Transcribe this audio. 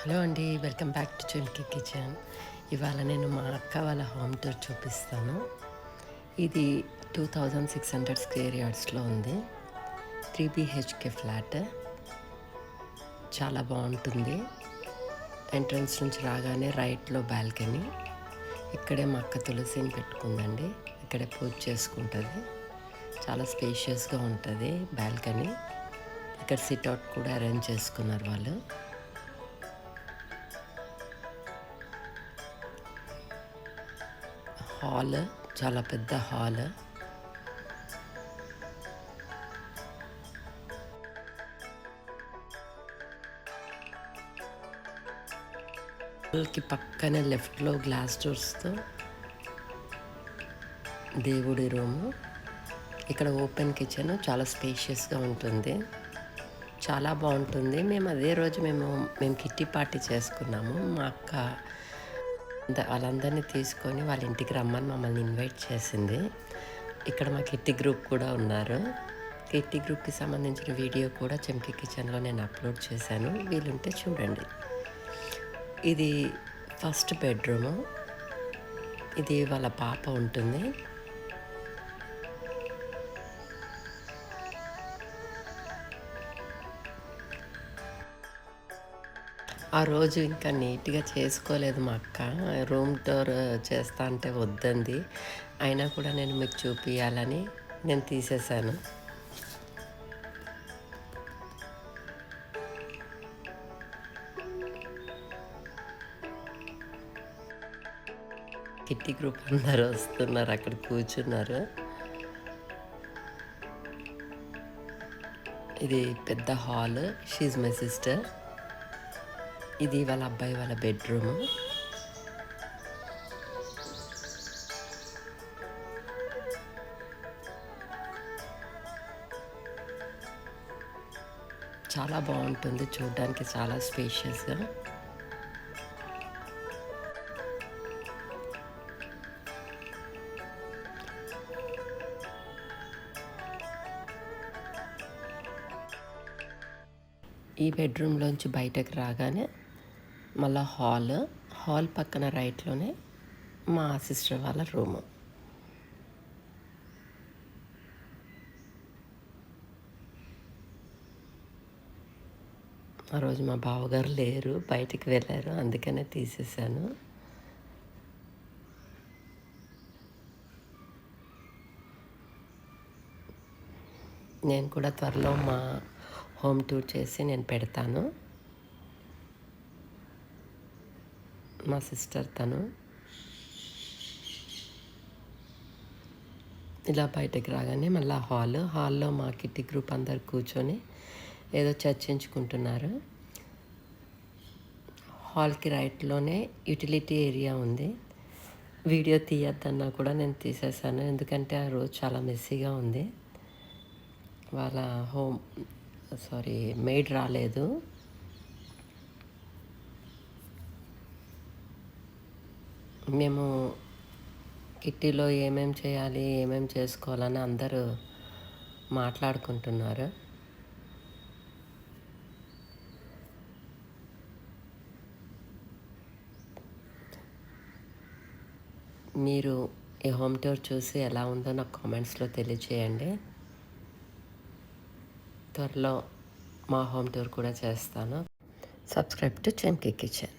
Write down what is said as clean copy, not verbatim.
Hello అండి, welcome back to చెంకి kitchen. ఇవాళ నేను మా అక్క వాళ్ళ హోమ్ టూర్ చూపిస్తాను. ఇది 2600 స్క్వేర్ యార్డ్స్లో ఉంది. 3 BHK ఫ్లాట్. చాలా బాగుంటుంది. ఎంట్రన్స్ నుంచి రాగానే రైట్లో బాల్కనీ. ఇక్కడే మా అక్క తులసిని పెట్టుకుందండి. ఇక్కడే పూజ చేసుకుంటుంది. చాలా స్పేషియస్గా ఉంటుంది బాల్కనీ. ఇక్కడ సిట్అవుట్ కూడా అరేంజ్ చేసుకున్నారు వాళ్ళు. హాల్, చాలా పెద్ద హాల్. హాల్కి పక్కనే లెఫ్ట్లో గ్లాస్ డోర్స్తో దేవుడి రూము. ఇక్కడ ఓపెన్ కిచెన్, చాలా స్పేషియస్గా ఉంటుంది. చాలా బాగుంటుంది. మేము అదే రోజు మేము కిట్టి పార్టీ చేసుకున్నాము. మా అక్క వాళ్ళందరినీ తీసుకొని వాళ్ళ ఇంటికి రమ్మని మమ్మల్ని ఇన్వైట్ చేసింది. ఇక్కడ మా కిట్టి గ్రూప్ కూడా ఉన్నారు. కిట్టి గ్రూప్కి సంబంధించిన వీడియో కూడా చెంకి కిచెన్లో నేను అప్లోడ్ చేశాను, వీలుంటే చూడండి. ఇది ఫస్ట్ బెడ్రూము. ఇది వాళ్ళ పాప ఉంటుంది. ఆ రోజు ఇంకా నీట్గా చేసుకోలేదు మా అక్క. రూమ్ టూర్ చేస్తా అంటే వద్దంది. అయినా కూడా నేను మీకు చూపించాలని నేను తీసేశాను. కిట్టి గ్రూప్ అందరూ వస్తున్నారు, అక్కడ కూర్చున్నారు. ఇది పెద్ద హాల్. She's my sister. ఇది వాళ్ళ అబ్బాయి వాళ్ళ బెడ్రూము. చాలా బాగుంటుంది చూడడానికి, చాలా స్పేషియస్గా. ఈ బెడ్రూమ్లోంచి బయటకు రాగానే మళ్ళీ హాల్ పక్కన రైట్లోనే మా సిస్టర్ వాళ్ళ రూము. ఆ రోజు మా బావగారు లేరు, బయటికి వెళ్ళారు, అందుకనే తీసేశాను. నేను కూడా త్వరలో మా హోమ్ టూర్ చేసి నేను పెడతాను. మా సిస్టర్ తను. ఇలా బయటకు రాగానే మళ్ళీ హాల్లో మా కిట్టి గ్రూప్ అందరు కూర్చొని ఏదో చర్చించుకుంటున్నారు. హాల్కి రైట్లోనే యూటిలిటీ ఏరియా ఉంది. వీడియో తీయద్దన్నా కూడా నేను తీసేసాను, ఎందుకంటే ఆ రోజు చాలా మెస్సీగా ఉంది. వాళ్ళ మెయిడ్ రాలేదు. మేము కిట్టీలో ఏమేమి చేయాలి, ఏమేమి చేసుకోవాలని అందరూ మాట్లాడుకుంటున్నారు. మీరు ఈ హోమ్ టూర్ చూసి ఎలా ఉందో నాకు కామెంట్స్లో తెలియచేయండి. త్వరలో మా హోమ్ టూర్ కూడా చేస్తాను. సబ్స్క్రైబ్ టు చెంకి కిచెన్.